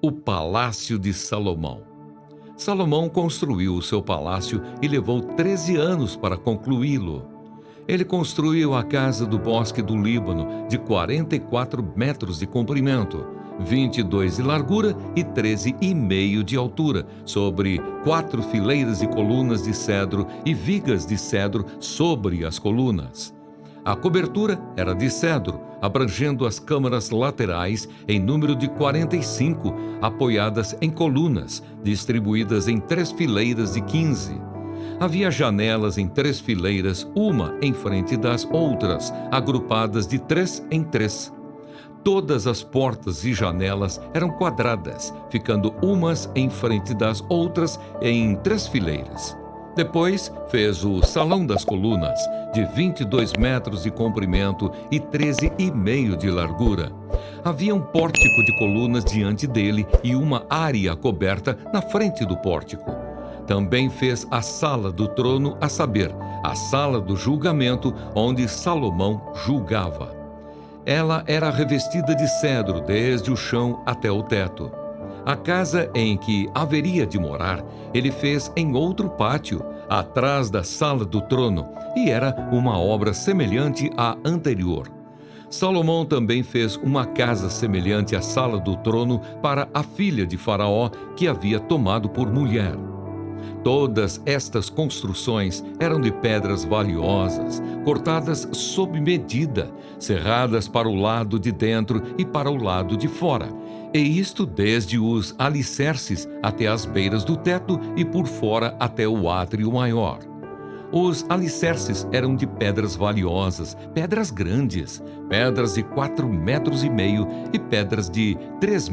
O Palácio de Salomão. Salomão construiu o seu palácio e levou 13 anos para concluí-lo. Ele construiu a casa do bosque do Líbano, de 44 metros de comprimento, 22 de largura e 13,5 de altura, sobre 4 fileiras de colunas de cedro e vigas de cedro sobre as colunas. A cobertura era de cedro, abrangendo as câmaras laterais em número de 45, apoiadas em colunas, distribuídas em 3 fileiras de 15. Havia janelas em 3 fileiras, uma em frente das outras, agrupadas de 3 em 3. Todas as portas e janelas eram quadradas, ficando umas em frente das outras em 3 fileiras. Depois fez o Salão das Colunas, de 22 metros de comprimento e 13,5 de largura. Havia um pórtico de colunas diante dele e uma área coberta na frente do pórtico. Também fez a Sala do Trono, a saber, a Sala do Julgamento, onde Salomão julgava. Ela era revestida de cedro desde o chão até o teto. A casa em que haveria de morar, ele fez em outro pátio, atrás da Sala do Trono, e era uma obra semelhante à anterior. Salomão também fez uma casa semelhante à Sala do Trono para a filha de Faraó, que havia tomado por mulher. Todas estas construções eram de pedras valiosas, cortadas sob medida, serradas para o lado de dentro e para o lado de fora, e isto desde os alicerces até as beiras do teto e por fora até o átrio maior. Os alicerces eram de pedras valiosas, pedras grandes, pedras de 4,5 metros e pedras de 3,5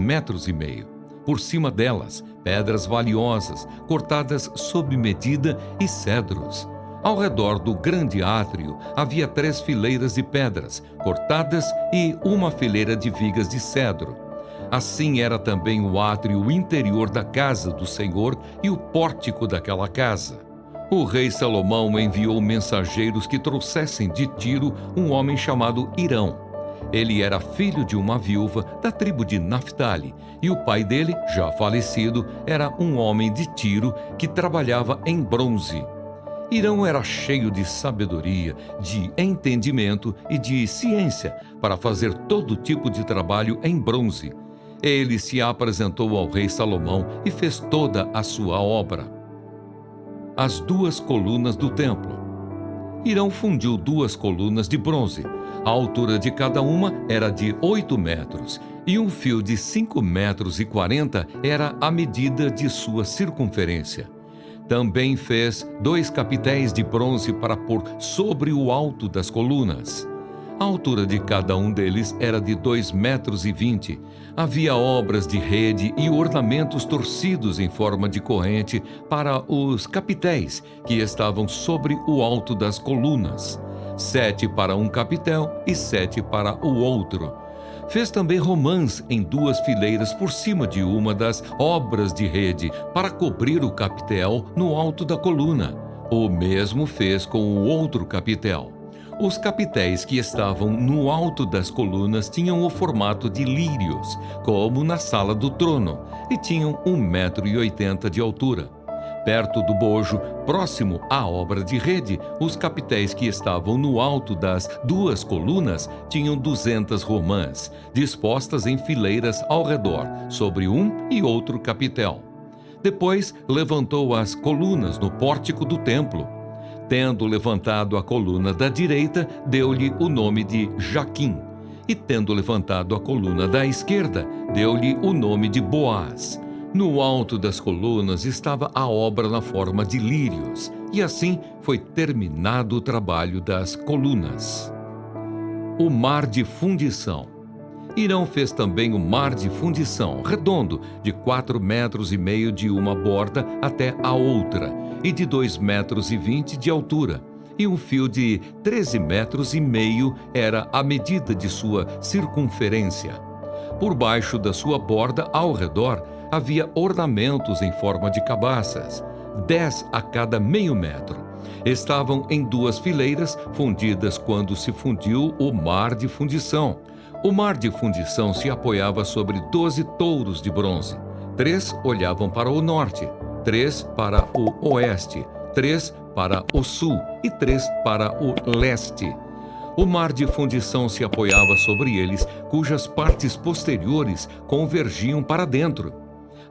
metros. Por cima delas, pedras valiosas, cortadas sob medida e cedros. Ao redor do grande átrio havia 3 fileiras de pedras, cortadas e uma fileira de vigas de cedro. Assim era também o átrio interior da casa do Senhor e o pórtico daquela casa. O rei Salomão enviou mensageiros que trouxessem de Tiro um homem chamado Hirão. Ele era filho de uma viúva da tribo de Naphtali, e o pai dele, já falecido, era um homem de Tiro que trabalhava em bronze. Hirão era cheio de sabedoria, de entendimento e de ciência para fazer todo tipo de trabalho em bronze. Ele se apresentou ao rei Salomão e fez toda a sua obra. As 2 colunas do templo. Hirão fundiu 2 colunas de bronze. A altura de cada uma era de 8 metros, e um fio de 5,40 metros era a medida de sua circunferência. Também fez 2 capitéis de bronze para pôr sobre o alto das colunas. A altura de cada um deles era de 2,20 metros. Havia obras de rede e ornamentos torcidos em forma de corrente para os capitéis que estavam sobre o alto das colunas. 7 para um capitel e 7 para o outro. Fez também romãs em 2 fileiras por cima de uma das obras de rede para cobrir o capitel no alto da coluna. O mesmo fez com o outro capitel. Os capitéis que estavam no alto das colunas tinham o formato de lírios, como na Sala do Trono, e tinham 1,80 metro de altura. Perto do bojo, próximo à obra de rede, os capitéis que estavam no alto das 2 colunas tinham 200 romãs, dispostas em fileiras ao redor, sobre um e outro capitel. Depois levantou as colunas no pórtico do templo. Tendo levantado a coluna da direita, deu-lhe o nome de Jaquim, e tendo levantado a coluna da esquerda, deu-lhe o nome de Boaz. No alto das colunas estava a obra na forma de lírios, e assim foi terminado o trabalho das colunas. O mar de fundição. Hirão fez também o mar de fundição, redondo, de 4,5 metros de uma borda até a outra, e de 2,20 metros de altura, e um fio de 13,5 metros era a medida de sua circunferência. Por baixo da sua borda, ao redor, havia ornamentos em forma de cabaças, 10 a cada meio metro. Estavam em 2 fileiras, fundidas quando se fundiu o mar de fundição. O mar de fundição se apoiava sobre 12 touros de bronze. 3 olhavam para o norte, 3 para o oeste, 3 para o sul e 3 para o leste. O mar de fundição se apoiava sobre eles, cujas partes posteriores convergiam para dentro.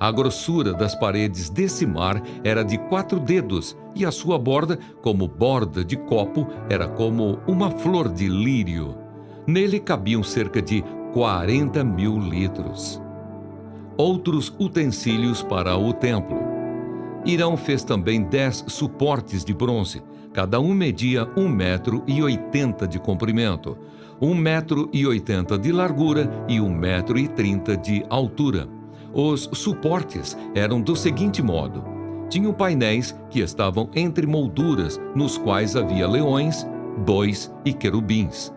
A grossura das paredes desse mar era de 4 dedos, e a sua borda, como borda de copo, era como uma flor de lírio. Nele cabiam cerca de 40.000 litros. Outros utensílios para o templo. Irão fez também 10 suportes de bronze. Cada um media 1,80 m de comprimento, 1,80 m de largura e 1,30 m de altura. Os suportes eram do seguinte modo: tinham painéis que estavam entre molduras, nos quais havia leões, bois e querubins.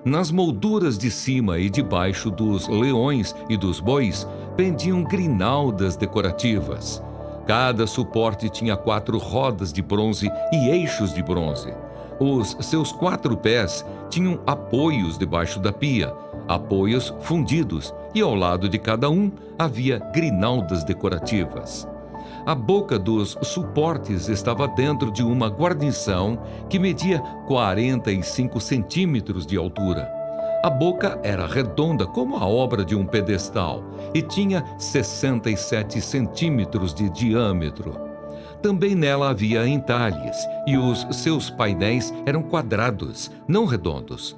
Nas molduras de cima e de baixo dos leões e dos bois pendiam grinaldas decorativas. Cada suporte tinha 4 rodas de bronze e eixos de bronze. Os seus 4 pés tinham apoios debaixo da pia, apoios fundidos, e ao lado de cada um havia grinaldas decorativas. A boca dos suportes estava dentro de uma guarnição que media 45 centímetros de altura. A boca era redonda como a obra de um pedestal e tinha 67 centímetros de diâmetro. Também nela havia entalhes e os seus painéis eram quadrados, não redondos.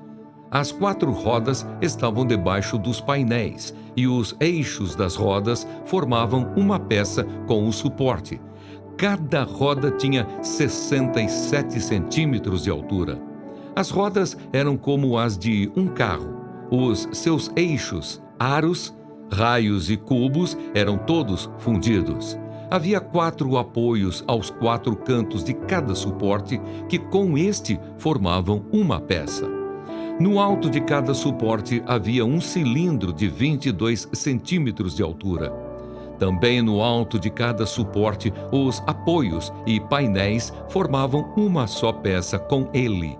As 4 rodas estavam debaixo dos painéis e os eixos das rodas formavam uma peça com o suporte. Cada roda tinha 67 centímetros de altura. As rodas eram como as de um carro. Os seus eixos, aros, raios e cubos eram todos fundidos. Havia 4 apoios aos 4 cantos de cada suporte, que com este formavam uma peça. No alto de cada suporte havia um cilindro de 22 centímetros de altura. Também no alto de cada suporte, os apoios e painéis formavam uma só peça com ele.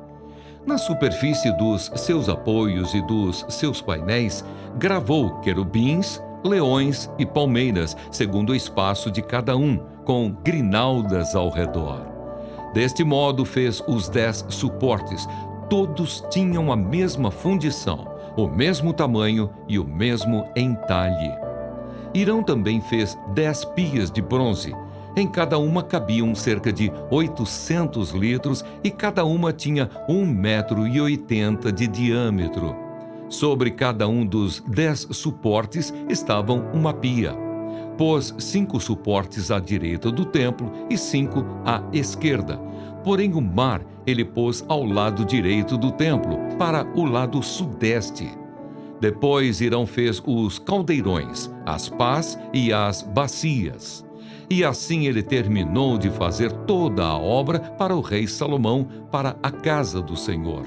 Na superfície dos seus apoios e dos seus painéis, gravou querubins, leões e palmeiras, segundo o espaço de cada um, com grinaldas ao redor. Deste modo fez os 10 suportes. Todos tinham a mesma fundição, o mesmo tamanho e o mesmo entalhe. Irão também fez 10 pias de bronze. Em cada uma cabiam cerca de 800 litros e cada uma tinha 1,80 m de diâmetro. Sobre cada um dos 10 suportes estavam uma pia. Pôs 5 suportes à direita do templo e 5 à esquerda. Porém o mar ele pôs ao lado direito do templo, para o lado sudeste. Depois Irão fez os caldeirões, as pás e as bacias. E assim ele terminou de fazer toda a obra para o rei Salomão, para a casa do Senhor.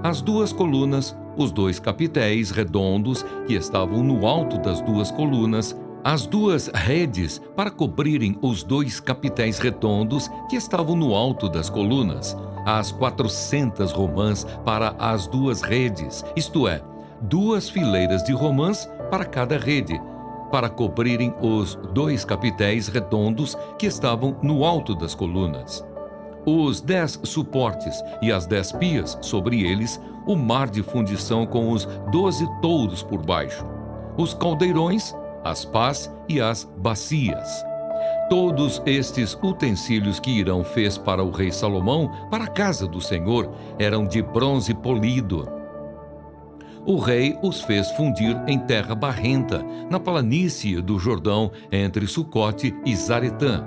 As 2 colunas, os 2 capitéis redondos que estavam no alto das 2 colunas, as 2 redes para cobrirem os 2 capitéis redondos que estavam no alto das colunas, as 400 romãs para as 2 redes, isto é, 2 fileiras de romãs para cada rede, para cobrirem os 2 capitéis redondos que estavam no alto das colunas. Os 10 suportes e as 10 pias sobre eles, o mar de fundição com os 12 touros por baixo, os caldeirões, as pás e as bacias. Todos estes utensílios que Irão fez para o rei Salomão, para a casa do Senhor, eram de bronze polido. O rei os fez fundir em terra barrenta, na planície do Jordão, entre Sucote e Zaretã.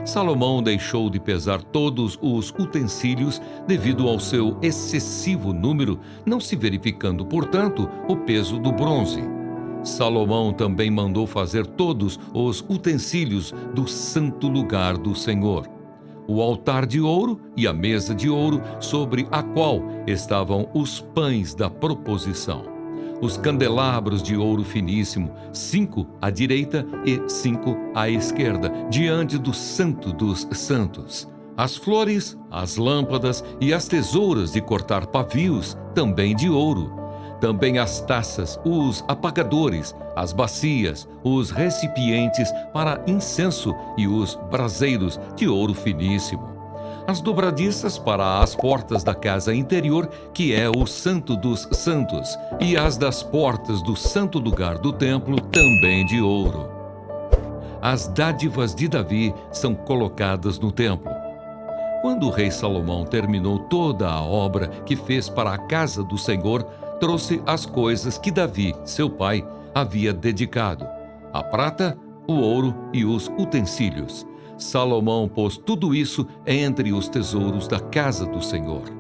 Salomão deixou de pesar todos os utensílios devido ao seu excessivo número, não se verificando, portanto, o peso do bronze. Salomão também mandou fazer todos os utensílios do santo lugar do Senhor: o altar de ouro e a mesa de ouro sobre a qual estavam os pães da proposição, os candelabros de ouro finíssimo, 5 à direita e 5 à esquerda, diante do Santo dos Santos, as flores, as lâmpadas e as tesouras de cortar pavios, também de ouro. Também as taças, os apagadores, as bacias, os recipientes para incenso e os braseiros de ouro finíssimo. As dobradiças para as portas da casa interior, que é o Santo dos Santos, e as das portas do santo lugar do templo, também de ouro. As dádivas de Davi são colocadas no templo. Quando o rei Salomão terminou toda a obra que fez para a casa do Senhor, trouxe as coisas que Davi, seu pai, havia dedicado: a prata, o ouro e os utensílios. Salomão pôs tudo isso entre os tesouros da casa do Senhor.